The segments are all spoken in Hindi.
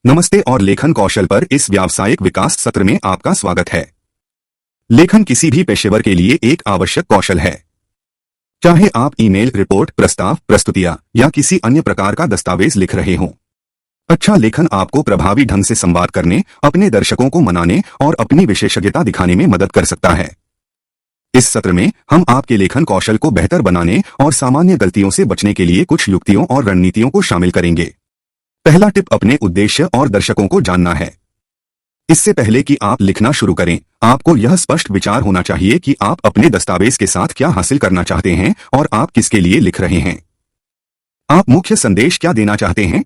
नमस्ते और लेखन कौशल पर इस व्यावसायिक विकास सत्र में आपका स्वागत है। लेखन किसी भी पेशेवर के लिए एक आवश्यक कौशल है। चाहे आप ईमेल, रिपोर्ट, प्रस्ताव, प्रस्तुतियां या किसी अन्य प्रकार का दस्तावेज लिख रहे हों, अच्छा लेखन आपको प्रभावी ढंग से संवाद करने, अपने दर्शकों को मनाने और अपनी विशेषज्ञता दिखाने में मदद कर सकता है। इस सत्र में हम आपके लेखन कौशल को बेहतर बनाने और सामान्य गलतियों से बचने के लिए कुछ युक्तियों और रणनीतियों को शामिल करेंगे। पहला टिप, अपने उद्देश्य और दर्शकों को जानना है। इससे पहले कि आप लिखना शुरू करें, आपको यह स्पष्ट विचार होना चाहिए कि आप अपने दस्तावेज के साथ क्या हासिल करना चाहते हैं और आप किसके लिए लिख रहे हैं। आप मुख्य संदेश क्या देना चाहते हैं?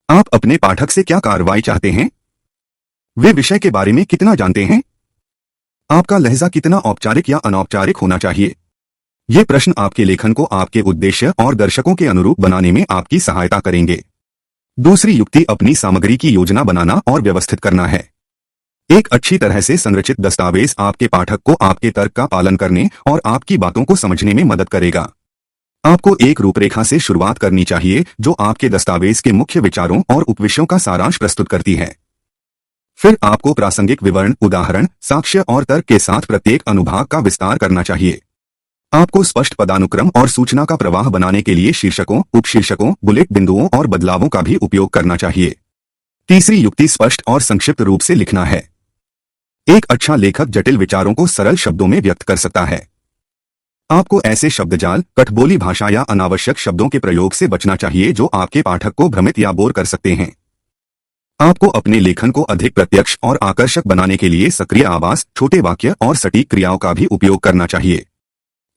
आप अपने पाठक से क्या कार्रवाई चाहते हैं? वे विषय के बारे में कितना जानते हैं? आपका लहजा कितना औपचारिक या अनौपचारिक होना चाहिए? ये प्रश्न आपके लेखन को आपके उद्देश्य और दर्शकों के अनुरूप बनाने में आपकी सहायता करेंगे। दूसरी युक्ति, अपनी सामग्री की योजना बनाना और व्यवस्थित करना है। एक अच्छी तरह से संरचित दस्तावेज आपके पाठक को आपके तर्क का पालन करने और आपकी बातों को समझने में मदद करेगा। आपको एक रूपरेखा से शुरुआत करनी चाहिए जो आपके दस्तावेज के मुख्य विचारों और उपविषयों का सारांश प्रस्तुत करती है। फिर आपको प्रासंगिक विवरण, उदाहरण, साक्ष्य और तर्क के साथ प्रत्येक अनुभाग का विस्तार करना चाहिए। आपको स्पष्ट पदानुक्रम और सूचना का प्रवाह बनाने के लिए शीर्षकों, उपशीर्षकों, बुलेट बिंदुओं और बदलावों का भी उपयोग करना चाहिए। तीसरी युक्ति, स्पष्ट और संक्षिप्त रूप से लिखना है। एक अच्छा लेखक जटिल विचारों को सरल शब्दों में व्यक्त कर सकता है। आपको ऐसे शब्दजाल, कठबोली भाषा या अनावश्यक शब्दों के प्रयोग से बचना चाहिए जो आपके पाठक को भ्रमित या बोर कर सकते हैं। आपको अपने लेखन को अधिक प्रत्यक्ष और आकर्षक बनाने के लिए सक्रिय आवाज, छोटे वाक्य और सटीक क्रियाओं का भी उपयोग करना चाहिए।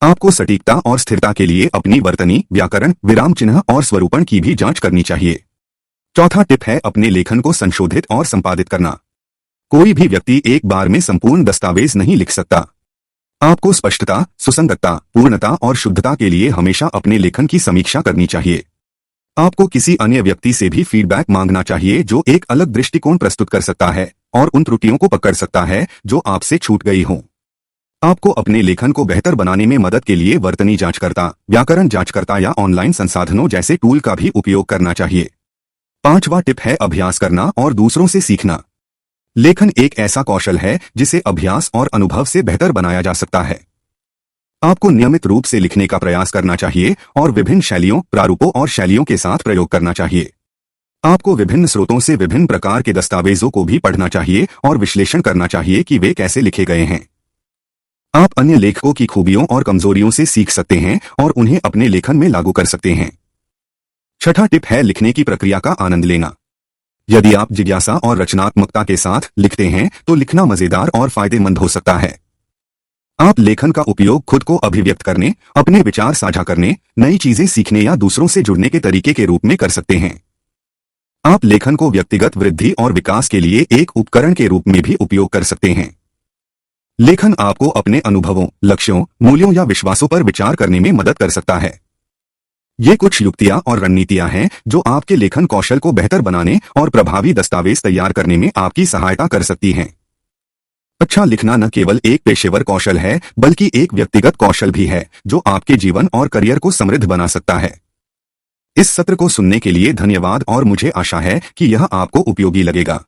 आपको सटीकता और स्थिरता के लिए अपनी वर्तनी, व्याकरण, विराम चिन्ह और स्वरूपण की भी जांच करनी चाहिए। चौथा टिप है अपने लेखन को संशोधित और संपादित करना। कोई भी व्यक्ति एक बार में संपूर्ण दस्तावेज नहीं लिख सकता। आपको स्पष्टता, सुसंगतता, पूर्णता और शुद्धता के लिए हमेशा अपने लेखन की समीक्षा करनी चाहिए। आपको किसी अन्य व्यक्ति से भी फीडबैक मांगना चाहिए जो एक अलग दृष्टिकोण प्रस्तुत कर सकता है और उन त्रुटियों को पकड़ सकता है जो आपसे छूट गई हों। आपको अपने लेखन को बेहतर बनाने में मदद के लिए वर्तनी जांचकर्ता, व्याकरण जांचकर्ता या ऑनलाइन संसाधनों जैसे टूल का भी उपयोग करना चाहिए। पांचवा टिप है अभ्यास करना और दूसरों से सीखना। लेखन एक ऐसा कौशल है जिसे अभ्यास और अनुभव से बेहतर बनाया जा सकता है। आपको नियमित रूप से लिखने का प्रयास करना चाहिए और विभिन्न शैलियों, प्रारूपों और शैलियों के साथ प्रयोग करना चाहिए। आपको विभिन्न स्रोतों से विभिन्न प्रकार के दस्तावेजों को भी पढ़ना चाहिए और विश्लेषण करना चाहिए कि वे कैसे लिखे गए हैं। आप अन्य लेखकों की खूबियों और कमजोरियों से सीख सकते हैं और उन्हें अपने लेखन में लागू कर सकते हैं। छठा टिप है लिखने की प्रक्रिया का आनंद लेना। यदि आप जिज्ञासा और रचनात्मकता के साथ लिखते हैं तो लिखना मजेदार और फायदेमंद हो सकता है। आप लेखन का उपयोग खुद को अभिव्यक्त करने, अपने विचार साझा करने, नई चीजें सीखने या दूसरों से जुड़ने के तरीके के रूप में कर सकते हैं। आप लेखन को व्यक्तिगत वृद्धि और विकास के लिए एक उपकरण के रूप में भी उपयोग कर सकते हैं। लेखन आपको अपने अनुभवों, लक्ष्यों, मूल्यों या विश्वासों पर विचार करने में मदद कर सकता है। ये कुछ युक्तियां और रणनीतियां हैं जो आपके लेखन कौशल को बेहतर बनाने और प्रभावी दस्तावेज तैयार करने में आपकी सहायता कर सकती हैं। अच्छा लिखना न केवल एक पेशेवर कौशल है बल्कि एक व्यक्तिगत कौशल भी है जो आपके जीवन और करियर को समृद्ध बना सकता है। इस सत्र को सुनने के लिए धन्यवाद और मुझे आशा है कि यह आपको उपयोगी लगेगा।